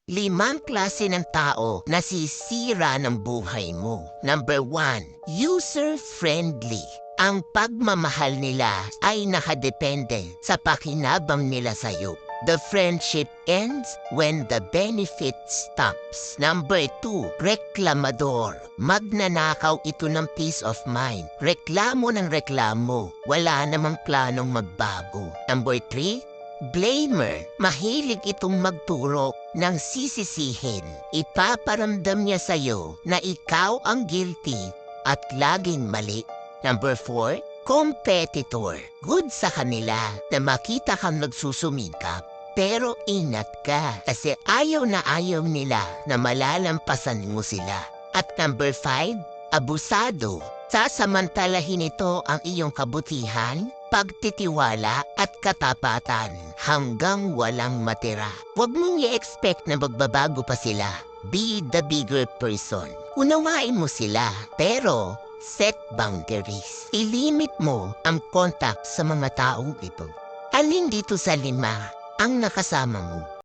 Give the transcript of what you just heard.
5 klase ng tao na sisira ng buhay mo. Number 1, user-friendly. Ang pagmamahal nila ay nakadepende sa pakinabang nila sa'yo. The friendship ends when the benefit stops. Number 2, reklamador. Magnanakaw ito ng peace of mind. Reklamo ng reklamo. Wala namang planong magbago. Number 3, blamer. Mahilig itong magturo ng sisisihin. Ipaparamdam niya sa'yo na ikaw ang guilty at laging mali. Number 4, competitor. Good sa kanila na makita kang nagsusumikap. Pero ingat ka kasi ayaw na ayaw nila na malalampasan mo sila. At number 5, abusado. Sasamantalahin ito ang iyong kabutihan, pagtitiwala at katapatan hanggang walang matira. Huwag mong i-expect na magbabago pa sila. Be the bigger person. Unawain mo sila, pero set boundaries. Ilimit mo ang contact sa mga taong ito. Alin dito sa 5 ang nakasama mo?